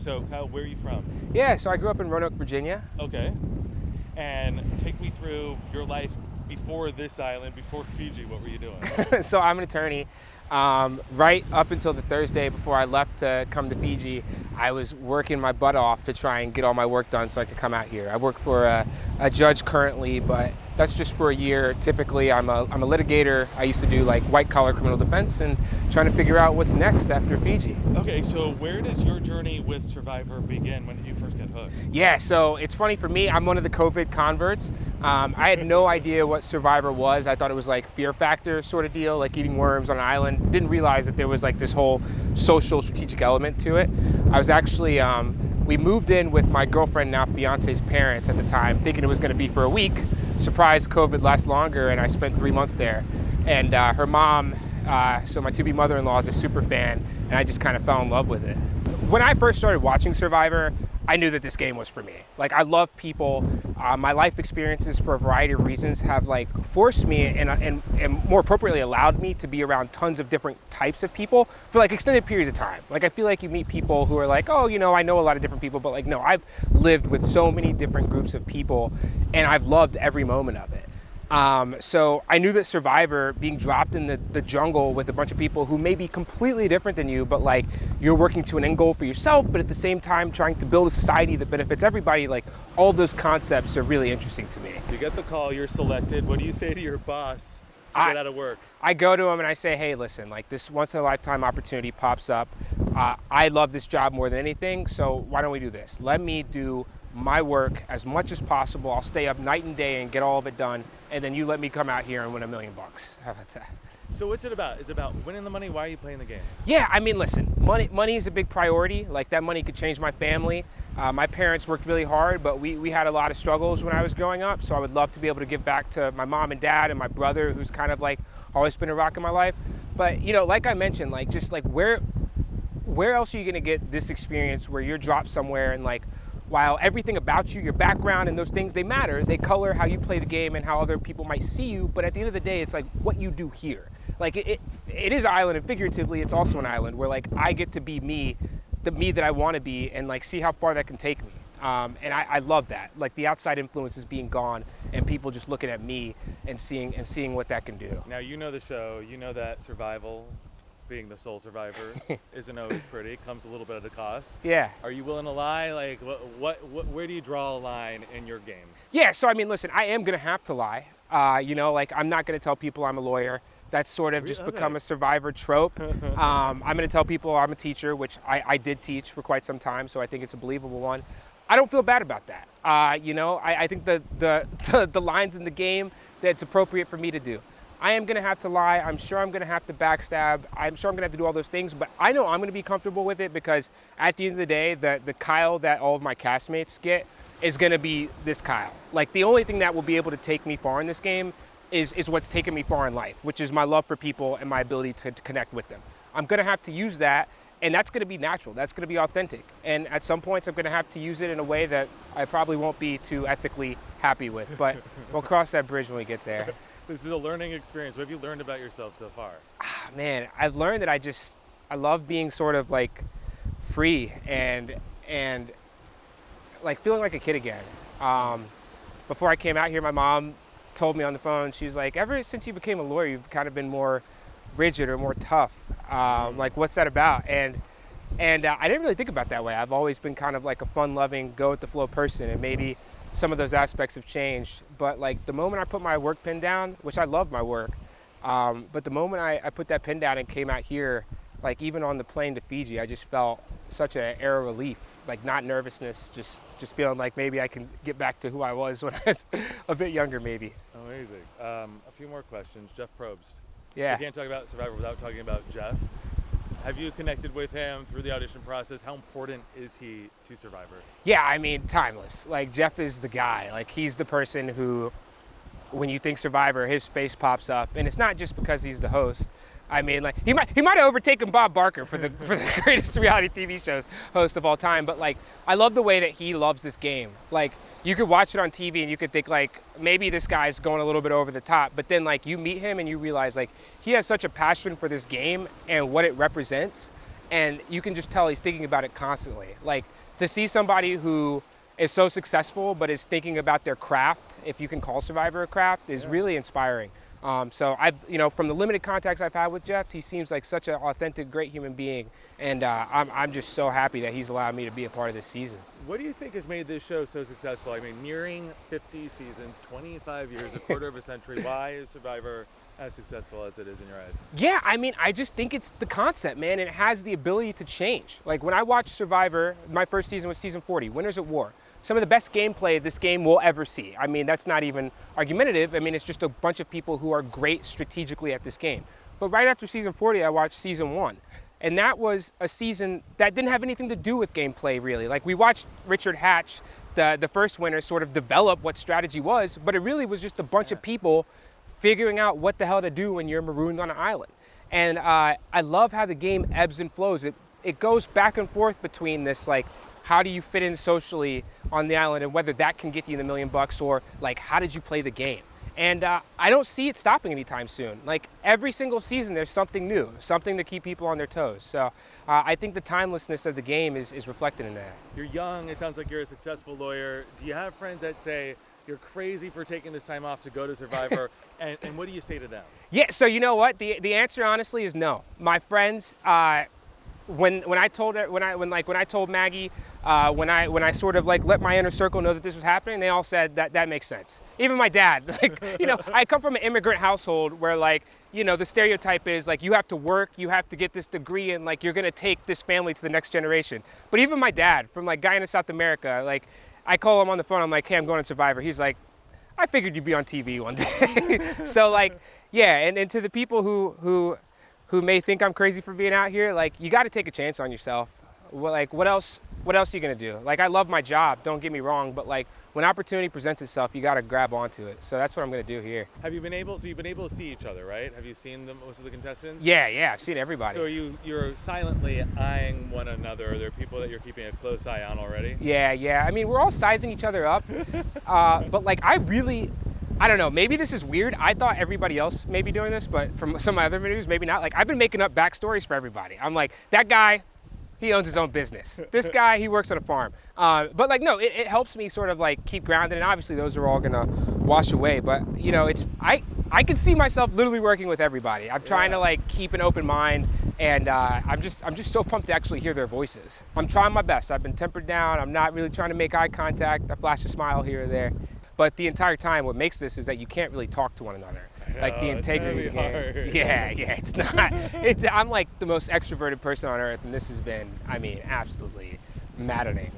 So, Kyle, where are you from? Yeah, so I grew up in Roanoke, Virginia. Okay. And take me through your life before this island, before Fiji. What were you doing? So I'm an attorney. Right up until the Thursday before I left to come to Fiji, I was working my butt off to try and get all my work done so I could come out here. I work for a judge currently, but that's just for a year. Typically, I'm a litigator. I used to do like white collar criminal defense and trying to figure out what's next after Fiji. Okay, so where does your journey with Survivor begin? When did you first get hooked? Yeah, so it's funny for me, I'm one of the COVID converts. I had no idea what Survivor was. I thought it was like Fear Factor sort of deal, like eating worms on an island. Didn't realize that there was like this whole social strategic element to it. I was actually, we moved in with my girlfriend, now fiance's parents at the time, thinking it was gonna be for a week. Surprise, COVID lasts longer, and I spent 3 months there. And her mom, so my to-be mother-in-law is a super fan, and I just kind of fell in love with it. When I first started watching Survivor, I knew that this game was for me. Like, I love people. My life experiences, for a variety of reasons, have like forced me and more appropriately allowed me to be around tons of different types of people for like extended periods of time. Like, I feel like you meet people who are like, oh, you know, I know a lot of different people, but like, no, I've lived with so many different groups of people, and I've loved every moment of it. So I knew that Survivor, being dropped in the jungle with a bunch of people who may be completely different than you, but like you're working to an end goal for yourself, but at the same time trying to build a society that benefits everybody, like all those concepts are really interesting to me. You get the call, you're selected. What do you say to your boss to get out of work? I go to him and I say, hey, listen, like this once in a lifetime opportunity pops up. I love this job more than anything, so why don't we do this? Let me do my work as much as possible. I'll stay up night and day and get all of it done, and then you let me come out here and win $1 million. How about that? So what's it about? Is it about winning the money? Why are you playing the game? Yeah, I mean, listen, money is a big priority. Like, that money could change my family. My parents worked really hard, but we had a lot of struggles when I was growing up, so I would love to be able to give back to my mom and dad and my brother, who's kind of like always been a rock in my life. But, you know, like I mentioned, like just like where else are you gonna get this experience where you're dropped somewhere and like, while everything about you, your background and those things, they matter, they color how you play the game and how other people might see you, but at the end of the day, it's like what you do here. Like it is an island, and figuratively, it's also an island where like I get to be me, the me that I want to be, and like see how far that can take me. And I love that. Like the outside influences being gone and people just looking at me and seeing what that can do. Now, you know the show, you know that survival, being the sole survivor, isn't always pretty. It comes a little bit at a cost. Yeah. Are you willing to lie? Like, where do you draw a line in your game? Yeah, so I mean, listen, I am gonna have to lie. You know, like I'm not gonna tell people I'm a lawyer. That's sort of just become a Survivor trope. I'm gonna tell people I'm a teacher, which I did teach for quite some time, so I think it's a believable one. I don't feel bad about that. You know, I think the lines in the game that it's appropriate for me to do. I am gonna have to lie. I'm sure I'm gonna have to backstab. I'm sure I'm gonna have to do all those things, but I know I'm gonna be comfortable with it because at the end of the day, the Kyle that all of my castmates get is gonna be this Kyle. Like the only thing that will be able to take me far in this game is what's taken me far in life, which is my love for people and my ability to connect with them. I'm gonna have to use that, and that's gonna be natural, that's gonna be authentic. And at some points, I'm gonna have to use it in a way that I probably won't be too ethically happy with, but we'll cross that bridge when we get there. This is a learning experience. What have you learned about yourself so far? Man, I've learned that I love being sort of like free and like feeling like a kid again. Before I came out here, my mom told me on the phone, she was like, ever since you became a lawyer, you've kind of been more rigid or more tough. Like, what's that about? And I didn't really think about it that way. I've always been kind of like a fun-loving, go-with-the-flow person, and maybe some of those aspects have changed. But like the moment I put my work pen down, which I love my work, but the moment I put that pen down and came out here, like even on the plane to Fiji, I just felt such an air of relief, like not nervousness, just feeling like maybe I can get back to who I was when I was a bit younger, maybe. Amazing. A few more questions. Jeff Probst. Yeah. We can't talk about Survivor without talking about Jeff. Have you connected with him through the audition process? How important is he to Survivor? Yeah, I mean, timeless. Like, Jeff is the guy. Like, he's the person who, when you think Survivor, his face pops up. And it's not just because he's the host. I mean, like, he might have overtaken Bob Barker for the greatest reality TV shows host of all time. But, like, I love the way that he loves this game. Like, you could watch it on TV and you could think, like, maybe this guy's going a little bit over the top. But then, like, you meet him and you realize, like, he has such a passion for this game and what it represents. and you can just tell he's thinking about it constantly. Like, to see somebody who is so successful but is thinking about their craft, if you can call Survivor a craft, is really inspiring. So I've, from the limited contacts I've had with Jeff, he seems like such an authentic, great human being, and I'm just so happy that he's allowed me to be a part of this season. What do you think has made this show so successful? I mean, nearing 50 seasons, 25 years, a quarter of a century. Why is Survivor as successful as it is in your eyes? Yeah, I mean, I just think it's the concept, man. It has the ability to change. Like, when I watched Survivor, my first season was season 40, Winners at War. Some of the best gameplay this game will ever see. I mean, that's not even argumentative. I mean, it's just a bunch of people who are great strategically at this game. But right after season 40, I watched season 1. And that was a season that didn't have anything to do with gameplay, really. Like, we watched Richard Hatch, the first winner, sort of develop what strategy was, but it really was just a bunch of people figuring out what the hell to do when you're marooned on an island. And I love how the game ebbs and flows. It goes back and forth between this, like, how do you fit in socially on the island, and whether that can get you the $1 million, or like, how did you play the game? And I don't see it stopping anytime soon. Like, every single season there's something new, something to keep people on their toes. So I think the timelessness of the game is reflected in that. You're young, it sounds like you're a successful lawyer. Do you have friends that say you're crazy for taking this time off to go to Survivor? and what do you say to them? Yeah, so you know what? The answer honestly is no. My friends, when I told Maggie, when I sort of like let my inner circle know that this was happening, they all said that makes sense. Even my dad, like, I come from an immigrant household where, like, the stereotype is like, you have to work, you have to get this degree, and like, you're gonna take this family to the next generation. But even my dad, from like Guyana, South America, like, I call him on the phone, I'm like, hey, I'm going to Survivor. He's like, I figured you'd be on TV one day. So like, yeah, and to the people who may think I'm crazy for being out here, like, you got to take a chance on yourself. Well, like, what else are you gonna do? Like, I love my job, don't get me wrong, but like, when opportunity presents itself, you got to grab onto it. So that's what I'm gonna do here. You've been able to see each other, right? Have you seen most of the contestants? Yeah, I've seen everybody. So you're silently eyeing one another. Are there people that you're keeping a close eye on already? Yeah. I mean, we're all sizing each other up, but like, I don't know, maybe this is weird. I thought everybody else may be doing this, but from some of my other interviews, maybe not. Like, I've been making up backstories for everybody. I'm like, that guy, he owns his own business. This guy, he works on a farm. But like, no, it helps me sort of like keep grounded, and obviously those are all gonna wash away. But I can see myself literally working with everybody. I'm trying to like keep an open mind, and I'm just so pumped to actually hear their voices. I'm trying my best. I've been tempered down. I'm not really trying to make eye contact. I flash a smile here or there. But the entire time, what makes this is that you can't really talk to one another. Like, the integrity. It's hard. Yeah, it's not. I'm like the most extroverted person on earth, and this has been, I mean, absolutely maddening.